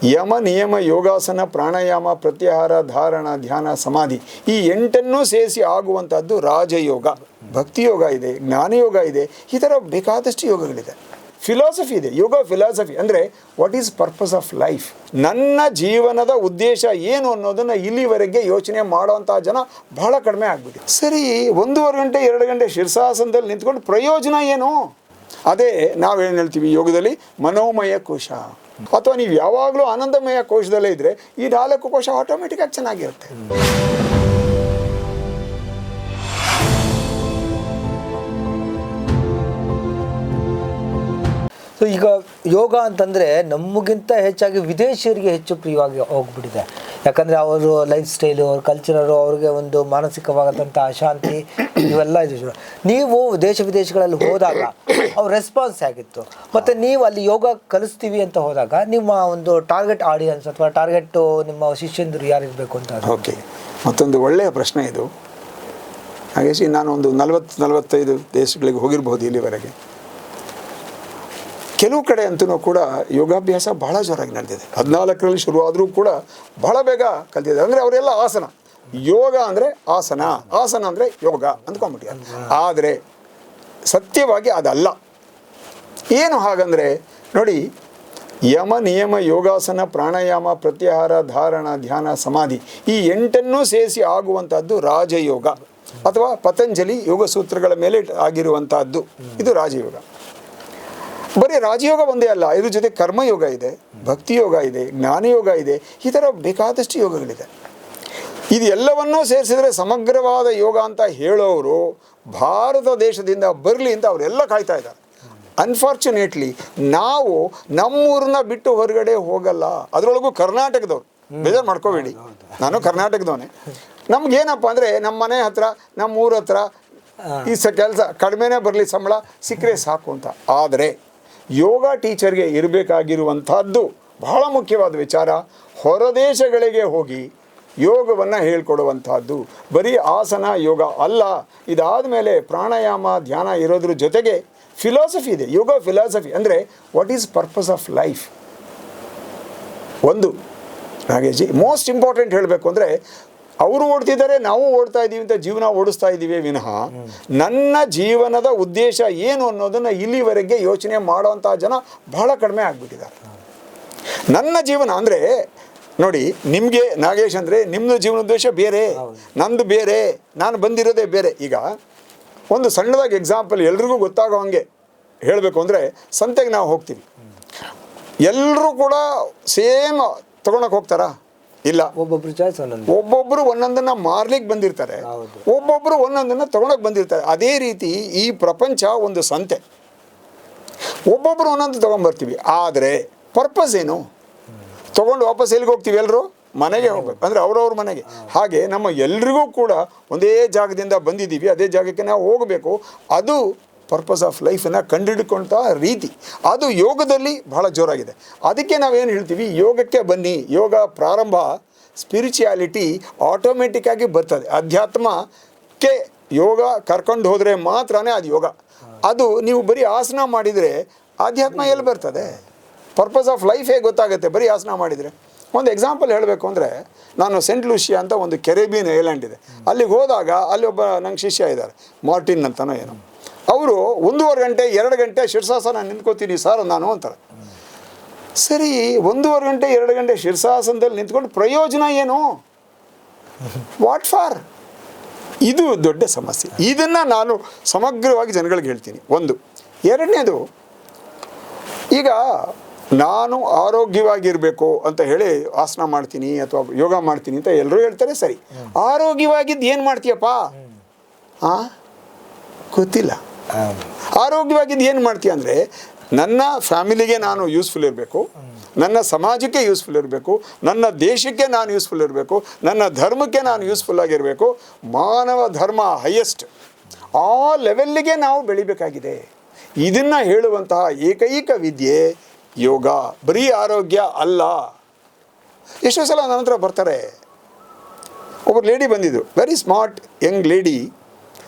ಯಮ ನಿಯಮ ಯೋಗಾಸನ ಪ್ರಾಣಾಯಾಮ ಪ್ರತ್ಯಾಹಾರ ಧಾರಣ ಧ್ಯಾನ ಸಮಾಧಿ ಈ 8 ಸೇರಿಸಿ ಆಗುವಂಥದ್ದು ರಾಜಯೋಗ. ಭಕ್ತಿಯೋಗ ಇದೆ, ಜ್ಞಾನಯೋಗ ಇದೆ, ಈ ಥರ ಬೇಕಾದಷ್ಟು ಯೋಗಗಳಿದೆ. ಫಿಲಾಸಫಿ ಇದೆ, ಯೋಗ ಫಿಲಾಸಫಿ ಅಂದರೆ what is purpose of life, ನನ್ನ ಜೀವನದ ಉದ್ದೇಶ ಏನು ಅನ್ನೋದನ್ನು ಇಲ್ಲಿವರೆಗೆ ಯೋಚನೆ ಮಾಡೋವಂಥ ಜನ ಬಹಳ ಕಡಿಮೆ ಆಗ್ಬಿಟ್ಟಿದೆ. ಸರಿ, 1.5 ಗಂಟೆ 2 ಗಂಟೆ ಶೀರ್ಷಾಸನದಲ್ಲಿ ನಿಂತ್ಕೊಂಡು ಪ್ರಯೋಜನ ಏನು? ಅದೇ ನಾವೇನು ಹೇಳ್ತೀವಿ ಯೋಗದಲ್ಲಿ ಮನೋಮಯ ಕೋಶ, ಅಥವಾ ನೀವು ಯಾವಾಗಲೂ ಆನಂದಮಯ ಕೋಶದಲ್ಲೇ ಇದ್ದರೆ ಈ 4 ಕೋಶ ಆಟೋಮೆಟಿಕ್ಕಾಗಿ ಚೆನ್ನಾಗಿರುತ್ತೆ. ಸೊ ಈಗ ಯೋಗ ಅಂತಂದರೆ ನಮಗಿಂತ ಹೆಚ್ಚಾಗಿ ವಿದೇಶಿಯರಿಗೆ ಹೆಚ್ಚು ಪ್ರಿಯವಾಗಿ ಹೋಗ್ಬಿಟ್ಟಿದೆ. ಯಾಕಂದರೆ ಅವರು ಲೈಫ್ ಸ್ಟೈಲು, ಅವ್ರ ಕಲ್ಚರರು, ಅವ್ರಿಗೆ ಒಂದು ಮಾನಸಿಕವಾದಂಥ ಅಶಾಂತಿ ಇವೆಲ್ಲ ಇದೆ. ನೀವು ದೇಶ ವಿದೇಶಗಳಲ್ಲಿ ಹೋದಾಗ ಅವ್ರ ರೆಸ್ಪಾನ್ಸ್ ಆಗಿತ್ತು, ಮತ್ತು ನೀವು ಅಲ್ಲಿ ಯೋಗ ಕಲಿಸ್ತೀವಿ ಅಂತ ಹೋದಾಗ ನಿಮ್ಮ ಒಂದು ಟಾರ್ಗೆಟ್ ಆಡಿಯನ್ಸ್ ಅಥವಾ ಟಾರ್ಗೆಟ್ಟು ನಿಮ್ಮ ಶಿಷ್ಯಂದರು ಯಾರಿರಬೇಕು ಅಂತ? ಓಕೆ, ಮತ್ತೊಂದು ಒಳ್ಳೆಯ ಪ್ರಶ್ನೆ ಇದು. ಹಾಗೆ ನಾನು ಒಂದು 40-45 ದೇಶಗಳಿಗೆ ಹೋಗಿರ್ಬೋದು ಇಲ್ಲಿವರೆಗೆ. ಕೆಲವು ಕಡೆ ಅಂತೂ ಕೂಡ ಯೋಗಾಭ್ಯಾಸ ಬಹಳ ಜೋರಾಗಿ ನಡೆದಿದೆ. 14ರಲ್ಲಿ ಶುರುವಾದರೂ ಕೂಡ ಬಹಳ ಬೇಗ ಕಲ್ತಿದೆ. ಅಂದರೆ ಅವರೆಲ್ಲ ಆಸನ, ಯೋಗ ಅಂದರೆ ಆಸನ, ಆಸನ ಅಂದರೆ ಯೋಗ ಅಂದ್ಕೊಂಡ್ಬಿಟ್ಟಿದ್ದಾರೆ. ಆದರೆ ಸತ್ಯವಾಗಿ ಅದಲ್ಲ. ಏನು ಹಾಗಂದರೆ ನೋಡಿ, ಯಮ ನಿಯಮ ಯೋಗಾಸನ ಪ್ರಾಣಾಯಾಮ ಪ್ರತ್ಯಾಹಾರ ಧಾರಣ ಧ್ಯಾನ ಸಮಾಧಿ ಈ 8 ಸೇರಿಸಿ ಆಗುವಂಥದ್ದು ರಾಜಯೋಗ, ಅಥವಾ ಪತಂಜಲಿ ಯೋಗ ಸೂತ್ರಗಳ ಮೇಲೆ ಆಗಿರುವಂತಹದ್ದು ಇದು ರಾಜಯೋಗ. ಬರೀ ರಾಜಯೋಗ ಒಂದೇ ಅಲ್ಲ, ಇದ್ರ ಜೊತೆ ಕರ್ಮಯೋಗ ಇದೆ, ಭಕ್ತಿಯೋಗ ಇದೆ, ಜ್ಞಾನಯೋಗ ಇದೆ, ಈ ಥರ ಬೇಕಾದಷ್ಟು ಯೋಗಗಳಿದೆ. ಇದು ಎಲ್ಲವನ್ನೂ ಸೇರಿಸಿದರೆ ಸಮಗ್ರವಾದ ಯೋಗ ಅಂತ ಹೇಳೋರು ಭಾರತ ದೇಶದಿಂದ ಬರಲಿ ಅಂತ ಅವರೆಲ್ಲ ಕಾಯ್ತಾ ಇದ್ದಾರೆ. ಅನ್ಫಾರ್ಚುನೇಟ್ಲಿ ನಾವು ನಮ್ಮೂರನ್ನ ಬಿಟ್ಟು ಹೊರಗಡೆ ಹೋಗಲ್ಲ. ಅದರೊಳಗೂ ಕರ್ನಾಟಕದವ್ರು, ಬೇಜಾರು ಮಾಡ್ಕೋಬೇಡಿ, ನಾನು ಕರ್ನಾಟಕದವನೇ. ನಮಗೇನಪ್ಪ ಅಂದರೆ ನಮ್ಮ ಮನೆ ಹತ್ರ, ನಮ್ಮ ಊರ ಹತ್ರ ಈ ಕೆಲಸ ಕಡಿಮೆನೇ ಬರಲಿ, ಸಂಬಳ ಸಿಕ್ಕರೆ ಸಾಕು ಅಂತ. ಆದರೆ ಯೋಗ ಟೀಚರ್ಗೆ ಇರಬೇಕಾಗಿರುವಂಥದ್ದು ಬಹಳ ಮುಖ್ಯವಾದ ವಿಚಾರ, ಹೊರದೇಶಗಳಿಗೆ ಹೋಗಿ ಯೋಗವನ್ನು ಹೇಳ್ಕೊಡುವಂಥದ್ದು. ಬರೀ ಆಸನ ಯೋಗ ಅಲ್ಲ, ಇದಾದ ಮೇಲೆ ಪ್ರಾಣಾಯಾಮ ಧ್ಯಾನ ಇರೋದ್ರ ಜೊತೆಗೆ ಫಿಲಾಸಫಿ ಇದೆ. ಯೋಗ ಫಿಲಾಸಫಿ ಅಂದರೆ what is purpose of life. ಒಂದು ನಾಗೇಶಿ ಮೋಸ್ಟ್ ಇಂಪಾರ್ಟೆಂಟ್ ಹೇಳಬೇಕು ಅಂದರೆ, ಅವರು ಓಡ್ತಿದ್ದಾರೆ, ನಾವು ಓಡ್ತಾ ಇದ್ದೀವಿ ಅಂತ ಜೀವನ ಓಡಿಸ್ತಾ ಇದ್ದೀವಿ ವಿನಃ ನನ್ನ ಜೀವನದ ಉದ್ದೇಶ ಏನು ಅನ್ನೋದನ್ನು ಇಲ್ಲಿವರೆಗೆ ಯೋಚನೆ ಮಾಡೋವಂಥ ಜನ ಬಹಳ ಕಡಿಮೆ ಆಗಿಬಿಟ್ಟಿದ್ದಾರೆ. ನನ್ನ ಜೀವನ ಅಂದರೆ ನೋಡಿ, ನಿಮಗೆ ನಾಗೇಶ್ ಅಂದರೆ ನಿಮ್ಮದು ಜೀವನ ಉದ್ದೇಶ ಬೇರೆ, ನಂದು ಬೇರೆ, ನಾನು ಬಂದಿರೋದೇ ಬೇರೆ. ಈಗ ಒಂದು ಸಣ್ಣದಾಗಿ ಎಕ್ಸಾಂಪಲ್ ಎಲ್ರಿಗೂ ಗೊತ್ತಾಗೋ ಹಾಗೆ ಹೇಳಬೇಕು ಅಂದರೆ, ಸಂತೆಗೆ ನಾವು ಹೋಗ್ತೀವಿ, ಎಲ್ಲರೂ ಕೂಡ ಸೇಮ್ ತೊಗೊಳಕ್ಕೆ ಹೋಗ್ತಾರಾ? ಇಲ್ಲ, ಒಬ್ಬೊಬ್ಬರು ಒಂದೊಂದನ್ನು ಮಾರ್ಲಿಕ್ಕೆ ಬಂದಿರ್ತಾರೆ, ಒಬ್ಬೊಬ್ಬರು ಒಂದೊಂದನ್ನು ತೊಗೊಳಕ್ಕೆ ಬಂದಿರ್ತಾರೆ. ಅದೇ ರೀತಿ ಈ ಪ್ರಪಂಚ ಒಂದು ಸಂತೆ, ಒಬ್ಬೊಬ್ಬರು ಒಂದೊಂದು ತೊಗೊಂಬರ್ತೀವಿ. ಆದರೆ ಪರ್ಪಸ್ ಏನು? ತೊಗೊಂಡು ವಾಪಸ್ ಎಲ್ಲಿಗೆ ಹೋಗ್ತೀವಿ? ಎಲ್ಲರೂ ಮನೆಗೆ ಹೋಗ್ಬೇಕು, ಅಂದರೆ ಅವ್ರವ್ರ ಮನೆಗೆ. ಹಾಗೆ ನಮ್ಮ ಎಲ್ರಿಗೂ ಕೂಡ ಒಂದೇ ಜಾಗದಿಂದ ಬಂದಿದ್ದೀವಿ, ಅದೇ ಜಾಗಕ್ಕೆ ನಾವು ಹೋಗಬೇಕು. ಅದು ಪರ್ಪಸ್ ಆಫ್ ಲೈಫನ್ನು ಕಂಡುಹಿಡ್ಕೊಂಥ ರೀತಿ, ಅದು ಯೋಗದಲ್ಲಿ ಬಹಳ ಜೋರಾಗಿದೆ. ಅದಕ್ಕೆ ನಾವೇನು ಹೇಳ್ತೀವಿ, ಯೋಗಕ್ಕೆ ಬನ್ನಿ. ಯೋಗ ಪ್ರಾರಂಭ, ಸ್ಪಿರಿಚುಯಾಲಿಟಿ ಆಟೋಮೆಟಿಕ್ಕಾಗಿ ಬರ್ತದೆ. ಅಧ್ಯಾತ್ಮಕ್ಕೆ ಯೋಗ ಕರ್ಕೊಂಡು ಹೋದರೆ ಮಾತ್ರನೇ ಅದು ಯೋಗ. ಅದು ನೀವು ಬರೀ ಆಸನ ಮಾಡಿದರೆ ಆಧ್ಯಾತ್ಮ ಎಲ್ಲಿ ಬರ್ತದೆ? ಪರ್ಪಸ್ ಆಫ್ ಲೈಫ್ ಹೇಗೆ ಗೊತ್ತಾಗುತ್ತೆ ಬರೀ ಆಸನ ಮಾಡಿದರೆ? ಒಂದು ಎಕ್ಸಾಂಪಲ್ ಹೇಳಬೇಕು ಅಂದರೆ, ನಾನು ಸೆಂಟ್ ಲೂಷಿಯಾ ಅಂತ ಒಂದು ಕೆರೆಬಿಯನ್ ಐಲ್ಯಾಂಡ್ ಇದೆ, ಅಲ್ಲಿಗೆ ಹೋದಾಗ ಅಲ್ಲಿ ಒಬ್ಬ ನಂಗೆ ಶಿಷ್ಯ ಇದ್ದಾರೆ, ಮಾರ್ಟಿನ್ ಅಂತನೋ ಏನೋ. ಅವರು 1.5 ಗಂಟೆ 2 ಗಂಟೆ ಶೀರ್ಷಾಸನ ನಿಂತ್ಕೋತೀನಿ ಸರ್ ನಾನು ಅಂತಾರೆ. ಸರಿ, 1.5 ಗಂಟೆ 2 ಗಂಟೆ ಶೀರ್ಷಾಸನದಲ್ಲಿ ನಿಂತ್ಕೊಂಡು ಪ್ರಯೋಜನ ಏನು? What for? ಇದು ದೊಡ್ಡ ಸಮಸ್ಯೆ. ಇದನ್ನು ನಾನು ಸಮಗ್ರವಾಗಿ ಜನಗಳಿಗೆ ಹೇಳ್ತೀನಿ. ಒಂದು. ಎರಡನೇದು, ಈಗ ನಾನು ಆರೋಗ್ಯವಾಗಿರಬೇಕು ಅಂತ ಹೇಳಿ ಆಸನ ಮಾಡ್ತೀನಿ ಅಥವಾ ಯೋಗ ಮಾಡ್ತೀನಿ ಅಂತ ಎಲ್ಲರೂ ಹೇಳ್ತಾರೆ. ಸರಿ, ಆರೋಗ್ಯವಾಗಿದ್ದು ಏನು ಮಾಡ್ತೀಯಪ್ಪ? ಗೊತ್ತಿಲ್ಲ. ಆರೋಗ್ಯವಾಗಿದ್ದು ಏನು ಮಾಡ್ತೀಯ ಅಂದರೆ, ನನ್ನ ಫ್ಯಾಮಿಲಿಗೆ ನಾನು ಯೂಸ್ಫುಲ್ ಇರಬೇಕು, ನನ್ನ ಸಮಾಜಕ್ಕೆ ಯೂಸ್ಫುಲ್ ಇರಬೇಕು, ನನ್ನ ದೇಶಕ್ಕೆ ನಾನು ಯೂಸ್ಫುಲ್ ಇರಬೇಕು, ನನ್ನ ಧರ್ಮಕ್ಕೆ ನಾನು ಯೂಸ್ಫುಲ್ ಆಗಿರಬೇಕು. ಮಾನವ ಧರ್ಮ ಹೈಯೆಸ್ಟ್, ಆ ಲೆವೆಲ್ಲಿಗೆ ನಾವು ಬೆಳಿಬೇಕಾಗಿದೆ. ಇದನ್ನು ಹೇಳುವಂತಹ ಏಕೈಕ ವಿದ್ಯೆ ಯೋಗ. ಬರೀ ಆರೋಗ್ಯ ಅಲ್ಲ. ಎಷ್ಟೋ ಸಲ ನನ್ನ ಹತ್ರ ಬರ್ತಾರೆ, ಒಬ್ಬರು ಲೇಡಿ ಬಂದಿದ್ದು, ವೆರಿ ಸ್ಮಾರ್ಟ್ ಯಂಗ್ ಲೇಡಿ.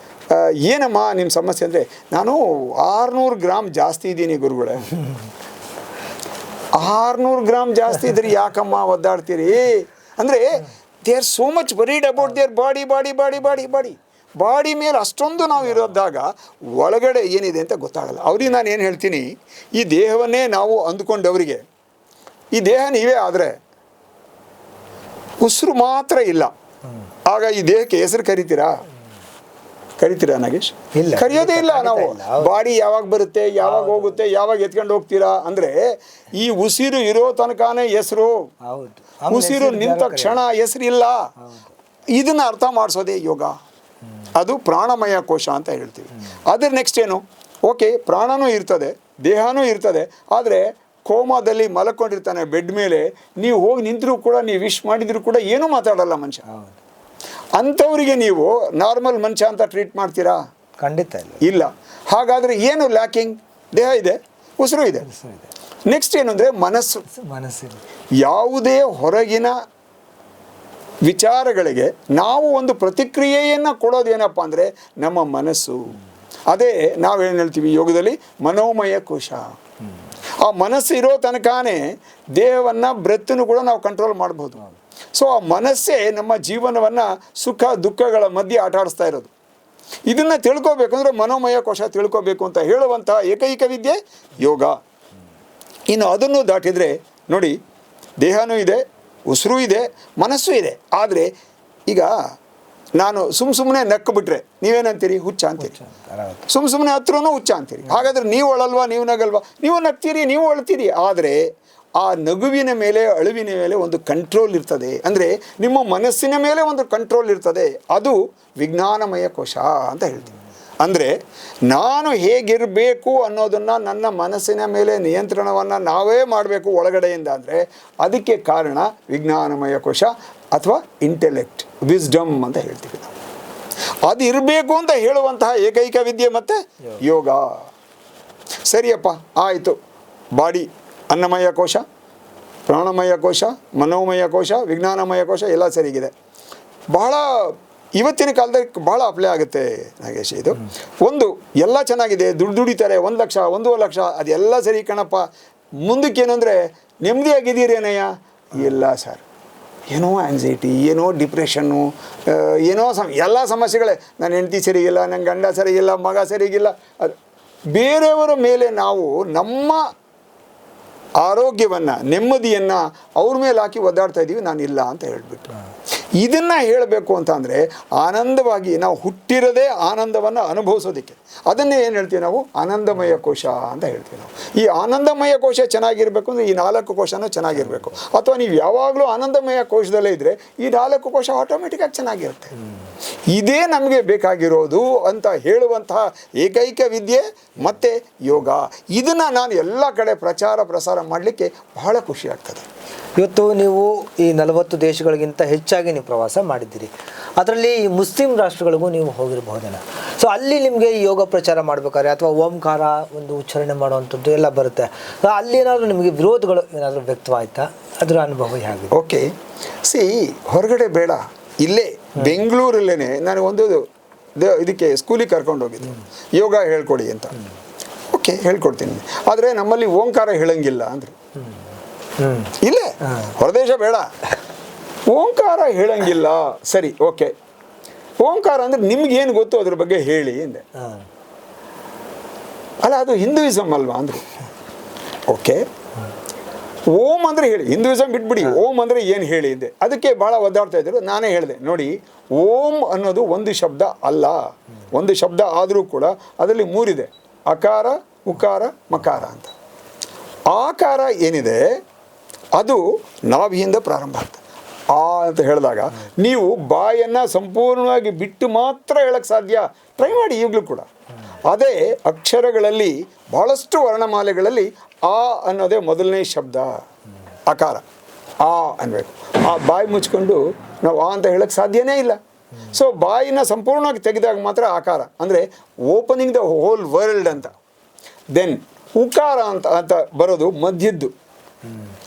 ಏನಮ್ಮ ನಿಮ್ಮ ಸಮಸ್ಯೆ ಅಂದರೆ, ನಾನು 600 ಗ್ರಾಮ್ ಜಾಸ್ತಿ ಇದ್ದೀನಿ ಗುರುಗಳೇ. 600 ಗ್ರಾಮ್ ಜಾಸ್ತಿ ಇದ್ರೆ ಯಾಕಮ್ಮ ಒದ್ದಾಡ್ತೀರಿ ಅಂದರೆ they are so much worried about their body ಮೇಲೆ ಅಷ್ಟೊಂದು ನಾವು ಇರೋದಾಗ ಒಳಗಡೆ ಏನಿದೆ ಅಂತ ಗೊತ್ತಾಗಲ್ಲ. ಅವ್ರಿಗೆ ನಾನು ಏನು ಹೇಳ್ತೀನಿ, ಈ ದೇಹವನ್ನೇ ನಾವು ಅಂದ್ಕೊಂಡವರಿಗೆ ಈ ದೇಹ ನೀವೇ ಆದರೆ ಉಸಿರು ಮಾತ್ರ ಇಲ್ಲ, ಆಗ ಈ ದೇಹಕ್ಕೆ ಹೆಸರು ಕರಿತೀರಾ ನಾಗೇಶ್? ಇಲ್ಲ, ಕರೆಯೋದೇ ಇಲ್ಲ. ನಾವು ಇಲ್ಲ. ಬಾಡಿ ಯಾವಾಗ ಬರುತ್ತೆ, ಯಾವಾಗ ಹೋಗುತ್ತೆ, ಯಾವಾಗ ಎತ್ಕೊಂಡು ಹೋಗ್ತೀರಾ ಅಂದರೆ ಈ ಉಸಿರು ಇರೋ ತನಕನೇ ಹೆಸರು. ಹೌದು. ಉಸಿರು ನಿಂತ ಕ್ಷಣ ಹೆಸರಿಲ್ಲ. ಇದನ್ನ ಅರ್ಥ ಮಾಡಿಸೋದೇ ಯೋಗ. ಅದು ಪ್ರಾಣಮಯ ಕೋಶ ಅಂತ ಹೇಳ್ತೀವಿ. ಅದ್ರ ನೆಕ್ಸ್ಟ್ ಏನು, ಓಕೆ ಪ್ರಾಣನೂ ಇರ್ತದೆ, ದೇಹನೂ ಇರ್ತದೆ, ಆದರೆ ಕೋಮಾದಲ್ಲಿ ಮಲ್ಕೊಂಡಿರ್ತಾನೆ ಬೆಡ್ ಮೇಲೆ, ನೀವು ಹೋಗಿ ನಿಂತರೂ ಕೂಡ, ನೀವು ವಿಶ್ ಮಾಡಿದ್ರು ಕೂಡ ಏನೂ ಮಾತಾಡಲ್ಲ ಮನುಷ್ಯ. ಅಂಥವರಿಗೆ ನೀವು ನಾರ್ಮಲ್ ಮನುಷ್ಯ ಅಂತ ಟ್ರೀಟ್ ಮಾಡ್ತೀರಾ? ಖಂಡಿತ ಇಲ್ಲ. ಹಾಗಾದರೆ ಏನು ಲ್ಯಾಕಿಂಗ್? ದೇಹ ಇದೆ, ಉಸಿರು ಇದೆ. ನೆಕ್ಸ್ಟ್ ಏನು ಅಂದರೆ ಮನಸ್ಸು. ಯಾವುದೇ ಹೊರಗಿನ ವಿಚಾರಗಳಿಗೆ ನಾವು ಒಂದು ಪ್ರತಿಕ್ರಿಯೆಯನ್ನು ಕೊಡೋದೇನಪ್ಪ ಅಂದರೆ ನಮ್ಮ ಮನಸ್ಸು. ಅದೇ ನಾವೇನು ಹೇಳ್ತೀವಿ ಯೋಗದಲ್ಲಿ ಮನೋಮಯ ಕೋಶ. ಆ ಮನಸ್ಸು ಇರೋ ತನಕನೇ ದೇಹವನ್ನು ಬ್ರೆತ್ತನ್ನು ಕೂಡ ನಾವು ಕಂಟ್ರೋಲ್ ಮಾಡ್ಬೋದು. ಸೊ ಆ ಮನಸ್ಸೇ ನಮ್ಮ ಜೀವನವನ್ನು ಸುಖ ದುಃಖಗಳ ಮಧ್ಯೆ ಆಟ ಆಡಿಸ್ತಾ ಇರೋದು. ಇದನ್ನು ತಿಳ್ಕೊಬೇಕು ಅಂದರೆ ಮನೋಮಯ ಕೋಶ ತಿಳ್ಕೊಬೇಕು ಅಂತ ಹೇಳುವಂಥ ಏಕೈಕ ವಿದ್ಯೆ ಯೋಗ. ಇನ್ನು ಅದನ್ನು ದಾಟಿದರೆ ನೋಡಿ, ದೇಹನೂ ಇದೆ, ಉಸಿರು ಇದೆ, ಮನಸ್ಸು ಇದೆ. ಆದರೆ ಈಗ ನಾನು ಸುಮ್ಮನೆ ನಕ್ಕು ಬಿಟ್ರೆ ನೀವೇನಂತೀರಿ? ಹುಚ್ಚ ಅಂತೀರಿ. ಸುಮ್ಮನೆ ಹತ್ರನೂ ಹುಚ್ಚ ಅಂತೀರಿ. ಹಾಗಾದರೆ ನೀವು ಅಳಲ್ವಾ, ನೀವು ನಗಲ್ವಾ? ನೀವು ನಗ್ತೀರಿ, ನೀವು ಅಳ್ತೀರಿ. ಆದರೆ ಆ ನಗುವಿನ ಮೇಲೆ, ಅಳುವಿನ ಮೇಲೆ ಒಂದು ಕಂಟ್ರೋಲ್ ಇರ್ತದೆ. ಅಂದರೆ ನಿಮ್ಮ ಮನಸ್ಸಿನ ಮೇಲೆ ಒಂದು ಕಂಟ್ರೋಲ್ ಇರ್ತದೆ. ಅದು ವಿಜ್ಞಾನಮಯ ಕೋಶ ಅಂತ ಹೇಳ್ತೀವಿ. ಅಂದರೆ ನಾನು ಹೇಗಿರಬೇಕು ಅನ್ನೋದನ್ನು ನನ್ನ ಮನಸ್ಸಿನ ಮೇಲೆ ನಿಯಂತ್ರಣವನ್ನು ನಾವೇ ಮಾಡಬೇಕು ಒಳಗಡೆಯಿಂದ. ಅಂದರೆ ಅದಕ್ಕೆ ಕಾರಣ ವಿಜ್ಞಾನಮಯ ಕೋಶ ಅಥವಾ ಇಂಟೆಲೆಕ್ಟ್, ವಿಸ್ಡಮ್ ಅಂತ ಹೇಳ್ತೀವಿ ನಾವು. ಅದು ಇರಬೇಕು ಅಂತ ಹೇಳುವಂತಹ ಏಕೈಕ ವಿದ್ಯೆ ಮತ್ತು ಯೋಗ. ಸರಿಯಪ್ಪ, ಆಯಿತು. ಬಾಡಿ ಅನ್ನಮಯ ಕೋಶ, ಪ್ರಾಣಮಯ ಕೋಶ, ಮನೋಮಯ ಕೋಶ, ವಿಜ್ಞಾನಮಯ ಕೋಶ ಎಲ್ಲ ಸರಿಗಿದೆ. ಬಹಳ ಇವತ್ತಿನ ಕಾಲದಲ್ಲಿ ಭಾಳ ಅಪ್ಲೈ ಆಗುತ್ತೆ ನಾಗೇಶ್. ಇದು ಒಂದು ಎಲ್ಲ ಚೆನ್ನಾಗಿದೆ, ದುಡಿತಾರೆ, 1 ಲಕ್ಷ 1.5 ಲಕ್ಷ, ಅದೆಲ್ಲ ಸರಿ ಕಣಪ್ಪ. ಮುಂದಕ್ಕೇನೆಂದರೆ ನೆಮ್ಮದಿಯಾಗಿದ್ದೀರೇನಯ್ಯ? ಇಲ್ಲ ಸರ್, ಏನೋ ಆ್ಯನ್ಸೈಟಿ, ಏನೋ ಡಿಪ್ರೆಷನ್ನು, ಏನೋ ಎಲ್ಲ ಸಮಸ್ಯೆಗಳೇ. ನನ್ನ ಹೆಂಡತಿ ಸರಿಗಿಲ್ಲ, ನನ್ನ ಗಂಡ ಸರಿಗಿಲ್ಲ, ಮಗ ಸರಿಗಿಲ್ಲ. ಅದು ಬೇರೆಯವರ ಮೇಲೆ ನಾವು ನಮ್ಮ ಆರೋಗ್ಯವನ್ನು, ನೆಮ್ಮದಿಯನ್ನು ಅವ್ರ ಮೇಲೆ ಹಾಕಿ ಒದ್ದಾಡ್ತಾ ಇದ್ದೀವಿ. ನಾನಿಲ್ಲ ಅಂತ ಹೇಳಿಬಿಟ್ಟು ಇದನ್ನು ಹೇಳಬೇಕು ಅಂತ ಅಂದರೆ ಆನಂದವಾಗಿ ನಾವು ಹುಟ್ಟಿರದೇ ಆನಂದವನ್ನು ಅನುಭವಿಸೋದಕ್ಕೆ, ಅದನ್ನೇ ಏನು ಹೇಳ್ತೀವಿ ನಾವು? ಆನಂದಮಯ ಕೋಶ ಅಂತ ಹೇಳ್ತೀವಿ ನಾವು. ಈ ಆನಂದಮಯ ಕೋಶ ಚೆನ್ನಾಗಿರಬೇಕು ಅಂದರೆ ಈ 4 ಕೋಶನೂ ಚೆನ್ನಾಗಿರಬೇಕು. ಅಥವಾ ನೀವು ಯಾವಾಗಲೂ ಆನಂದಮಯ ಕೋಶದಲ್ಲೇ ಇದ್ದರೆ ಈ 4 ಕೋಶ ಆಟೋಮೆಟಿಕ್ಕಾಗಿ ಚೆನ್ನಾಗಿರುತ್ತೆ. ಇದೇ ನಮಗೆ ಬೇಕಾಗಿರೋದು ಅಂತ ಹೇಳುವಂತಹ ಏಕೈಕ ವಿದ್ಯೆ ಮತ್ತು ಯೋಗ. ಇದನ್ನು ನಾನು ಎಲ್ಲ ಕಡೆ ಪ್ರಸಾರ ಮಾಡಲಿಕ್ಕೆ ಬಹಳ ಖುಷಿ ಆಗ್ತದೆ. ಇವತ್ತು ನೀವು ಈ 40 ದೇಶಗಳಿಗಿಂತ ಹೆಚ್ಚಾಗಿ ನೀವು ಪ್ರವಾಸ ಮಾಡಿದ್ದೀರಿ. ಅದರಲ್ಲಿ ಈ ಮುಸ್ಲಿಂ ರಾಷ್ಟ್ರಗಳಿಗೂ ನೀವು ಹೋಗಿರಬಹುದೇನೋ. ಸೊ ಅಲ್ಲಿ ನಿಮಗೆ ಈ ಯೋಗ ಪ್ರಚಾರ ಮಾಡಬೇಕಾದ್ರೆ ಅಥವಾ ಓಂಕಾರ ಒಂದು ಉಚ್ಚಾರಣೆ ಮಾಡುವಂಥದ್ದು ಎಲ್ಲ ಬರುತ್ತೆ. ಅಲ್ಲಿ ಏನಾದರೂ ನಿಮಗೆ ವಿರೋಧಗಳು ಏನಾದರೂ ವ್ಯಕ್ತವಾಯ್ತಾ? ಅದರ ಅನುಭವ ಹೇಗೆ? ಓಕೆ, ಹೊರಗಡೆ ಬೇಡ, ಇಲ್ಲೇ ಬೆಂಗಳೂರಲ್ಲೇ ನಾನು ಒಂದು ಇದಕ್ಕೆ ಸ್ಕೂಲಿಗೆ ಕರ್ಕೊಂಡು ಹೋಗಿದ್ದೆ, ಯೋಗ ಹೇಳ್ಕೊಡಿ ಅಂತ. ಓಕೆ, ಹೇಳ್ಕೊಡ್ತೀನಿ, ಆದರೆ ನಮ್ಮಲ್ಲಿ ಓಂಕಾರ ಹೇಳಂಗಿಲ್ಲ ಅಂದರು. ಇಲ್ಲೇ ಹೊರದೇಶ ಬೇಡ, ಓಂಕಾರ ಹೇಳಂಗಿಲ್ಲ. ಸರಿ, ಓಕೆ, ಓಂಕಾರ ಅಂದರೆ ನಿಮ್ಗೇನು ಗೊತ್ತು ಅದ್ರ ಬಗ್ಗೆ ಹೇಳಿ ಅಂದೆ. ಅಲ್ಲ, ಅದು ಹಿಂದೂಯಿಸಮ್ ಅಲ್ವಾ ಅಂದರು. ಓಕೆ, ಓಂ ಅಂದರೆ ಹೇಳಿ, ಹಿಂದೂಯಿಸಮ್ ಬಿಟ್ಬಿಡಿ, ಓಂ ಅಂದರೆ ಏನು ಹೇಳಿ ಅಂದೆ. ಅದಕ್ಕೆ ಭಾಳ ಒದ್ದಾಡ್ತಾ ಇದ್ರು. ನಾನೇ ಹೇಳಿದೆ, ನೋಡಿ, ಓಂ ಅನ್ನೋದು ಒಂದು ಶಬ್ದ ಅಲ್ಲ. ಒಂದು ಶಬ್ದ ಆದರೂ ಕೂಡ ಅದರಲ್ಲಿ 3 ಇದೆ: ಅಕಾರ, ಉಕಾರ, ಮಕಾರ ಅಂತ. ಆಕಾರ ಏನಿದೆ ಅದು ನಾಭಿಯಿಂದ ಪ್ರಾರಂಭ ಆಗ್ತದೆ. ಆ ಅಂತ ಹೇಳಿದಾಗ ನೀವು ಬಾಯನ್ನು ಸಂಪೂರ್ಣವಾಗಿ ಬಿಟ್ಟು ಮಾತ್ರ ಹೇಳಕ್ಕೆ ಸಾಧ್ಯ. ಟ್ರೈ ಮಾಡಿ ಈಗಲೂ ಕೂಡ. ಅದೇ ಅಕ್ಷರಗಳಲ್ಲಿ ಬಹಳಷ್ಟು ವರ್ಣಮಾಲೆಗಳಲ್ಲಿ ಆ ಅನ್ನೋದೇ ಮೊದಲನೇ ಶಬ್ದ, ಅಕಾರ. ಆ ಅನ್ಬೇಕು. ಆ ಬಾಯಿ ಮುಚ್ಕೊಂಡು ನಾವು ಆ ಅಂತ ಹೇಳಕ್ಕೆ ಸಾಧ್ಯನೇ ಇಲ್ಲ. ಸೊ ಬಾಯಿನ ಸಂಪೂರ್ಣವಾಗಿ ತೆಗೆದಾಗ ಮಾತ್ರ ಆಕಾರ, ಅಂದರೆ ಓಪನಿಂಗ್ ದ ಹೋಲ್ ವರ್ಲ್ಡ್ ಅಂತ. ದೆನ್ ಉಕಾರ ಅಂತ ಬರೋದು ಮಧ್ಯದ್ದು.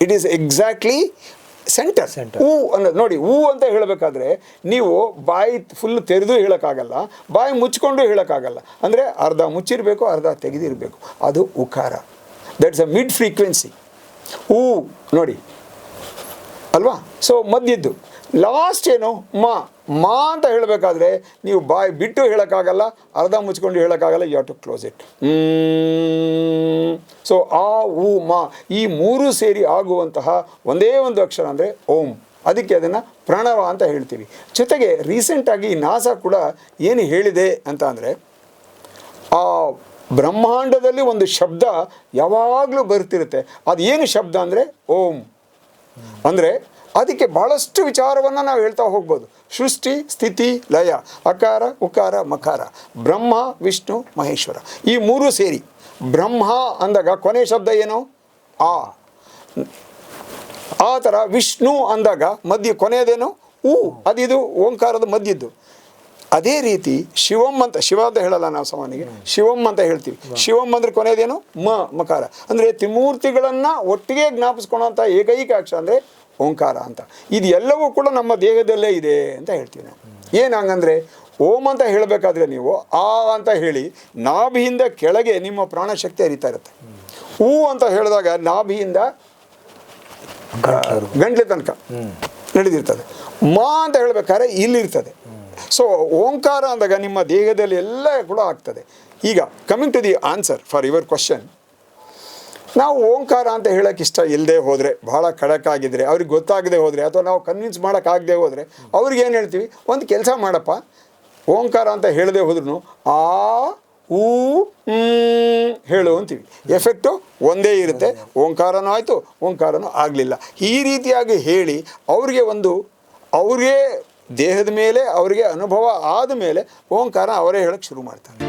It is exactly centre. ಹೂ ಅನ್ನೋದು ನೋಡಿ, ಹೂ ಅಂತ ಹೇಳಬೇಕಾದ್ರೆ ನೀವು ಬಾಯಿ ಫುಲ್ ತೆರೆದು ಹೇಳೋಕ್ಕಾಗಲ್ಲ, ಬಾಯಿ ಮುಚ್ಕೊಂಡು ಹೇಳೋಕ್ಕಾಗಲ್ಲ. ಅಂದರೆ ಅರ್ಧ ಮುಚ್ಚಿರಬೇಕು, ಅರ್ಧ ತೆಗೆದಿರಬೇಕು. ಅದು ಉಕಾರ. That's a mid frequency. ಊ ನೋಡಿ ಅಲ್ವಾ. ಸೊ ಮಧ್ಯದ್ದು ಲಾಸ್ಟ್ ಏನು ಮಾ ಅಂತ ಹೇಳಬೇಕಾದ್ರೆ ನೀವು ಬಾಯಿ ಬಿಟ್ಟು ಹೇಳೋಕ್ಕಾಗಲ್ಲ, ಅರ್ಧ ಮುಚ್ಕೊಂಡು ಹೇಳೋಕ್ಕಾಗಲ್ಲ, you have to close it. So ಆ ಊ ಮಾ ಈ ಮೂರು ಸೇರಿ ಆಗುವಂತಹ ಒಂದೇ ಒಂದು ಅಕ್ಷರ ಅಂದರೆ ಓಂ. ಅದಕ್ಕೆ ಅದನ್ನು ಪ್ರಣವ ಅಂತ ಹೇಳ್ತೀವಿ. ಜೊತೆಗೆ ರೀಸೆಂಟಾಗಿ ನಾಸಾ ಕೂಡ ಏನು ಹೇಳಿದೆ ಅಂತ ಅಂದರೆ, ಆ ಬ್ರಹ್ಮಾಂಡದಲ್ಲಿ ಒಂದು ಶಬ್ದ ಯಾವಾಗಲೂ ಬರ್ತಿರುತ್ತೆ. ಅದು ಏನು ಶಬ್ದ ಅಂದರೆ ಓಂ. ಅಂದರೆ ಅದಕ್ಕೆ ಭಾಳಷ್ಟು ವಿಚಾರವನ್ನು ನಾವು ಹೇಳ್ತಾ ಹೋಗ್ಬೋದು. ಸೃಷ್ಟಿ, ಸ್ಥಿತಿ, ಲಯ, ಅಕಾರ, ಉಕಾರ, ಮಕಾರ, ಬ್ರಹ್ಮ, ವಿಷ್ಣು, ಮಹೇಶ್ವರ, ಈ ಮೂರು ಸೇರಿ. ಬ್ರಹ್ಮ ಅಂದಾಗ ಕೊನೆ ಶಬ್ದ ಏನು ಆ. ಆ ಥರ ವಿಷ್ಣು ಅಂದಾಗ ಮಧ್ಯ ಕೊನೆಯದೇನು ಊ. ಅದಿದು ಓಂಕಾರದ ಮಧ್ಯದ್ದು. ಅದೇ ರೀತಿ ಶಿವಂ ಅಂತ, ಶಿವ ಅಂತ ಹೇಳಲ್ಲ ನಾವು ಸಾಮಾನ್ಯಗೆ, ಶಿವಂ ಅಂತ ಹೇಳ್ತೀವಿ. ಶಿವಂ ಅಂದರೆ ಕೊನೆಯದೇನು ಮಕಾರ. ಅಂದರೆ ತ್ರಿಮೂರ್ತಿಗಳನ್ನು ಒಟ್ಟಿಗೆ ಜ್ಞಾಪಿಸ್ಕೊಳ್ಳೋಂಥ ಏಕೈಕ ಅಕ್ಷರ ಅಂದರೆ ಓಂಕಾರ ಅಂತ. ಇದು ಎಲ್ಲವೂ ಕೂಡ ನಮ್ಮ ದೇಹದಲ್ಲೇ ಇದೆ ಅಂತ ಹೇಳ್ತೀವಿ ನಾವು. ಏನು ಹಂಗಂದರೆ ಓಂ ಅಂತ ಹೇಳಬೇಕಾದ್ರೆ ನೀವು ಆ ಅಂತ ಹೇಳಿ ನಾಭಿಯಿಂದ ಕೆಳಗೆ ನಿಮ್ಮ ಪ್ರಾಣಶಕ್ತಿ ಹರಿತಾ ಇರುತ್ತೆ. ಹೂ ಅಂತ ಹೇಳಿದಾಗ ನಾಭಿಯಿಂದ ಗಂಟ್ಲೆ ತನಕ ನಡೆದಿರ್ತದೆ. ಮಾ ಅಂತ ಹೇಳಬೇಕಾದ್ರೆ ಇಲ್ಲಿರ್ತದೆ. ಸೊ ಓಂಕಾರ ಅಂದಾಗ ನಿಮ್ಮ ದೇಹದಲ್ಲಿ ಎಲ್ಲ ಕೂಡ ಆಗ್ತದೆ. ಈಗ coming to the answer for your question, ನಾವು ಓಂಕಾರ ಅಂತ ಹೇಳೋಕ್ಕೆ ಇಷ್ಟ ಇಲ್ಲದೆ ಹೋದರೆ, ಭಾಳ ಖಡಕ್ಕಾಗಿದ್ದರೆ, ಅವ್ರಿಗೆ ಗೊತ್ತಾಗದೆ ಹೋದರೆ, ಅಥವಾ ನಾವು ಕನ್ವಿನ್ಸ್ ಮಾಡೋಕ್ಕಾಗದೆ ಹೋದರೆ, ಅವ್ರಿಗೆ ಏನು ಹೇಳ್ತೀವಿ, ಒಂದು ಕೆಲಸ ಮಾಡಪ್ಪ, ಓಂಕಾರ ಅಂತ ಹೇಳದೆ ಹೋದ್ರೂ ಆ ಊ ಹೇಳು ಅಂತೀವಿ. ಎಫೆಕ್ಟು ಒಂದೇ ಇರುತ್ತೆ. ಓಂಕಾರನೂ ಆಯಿತು, ಓಂಕಾರನೂ ಆಗಲಿಲ್ಲ. ಈ ರೀತಿಯಾಗಿ ಹೇಳಿ ಅವ್ರಿಗೆ ದೇಹದ ಮೇಲೆ ಅವರಿಗೆ ಅನುಭವ ಆದ ಮೇಲೆ ಓಂಕಾರ ಅವರೇ ಹೇಳೋಕ್ಕೆ ಶುರು ಮಾಡ್ತಾರೆ.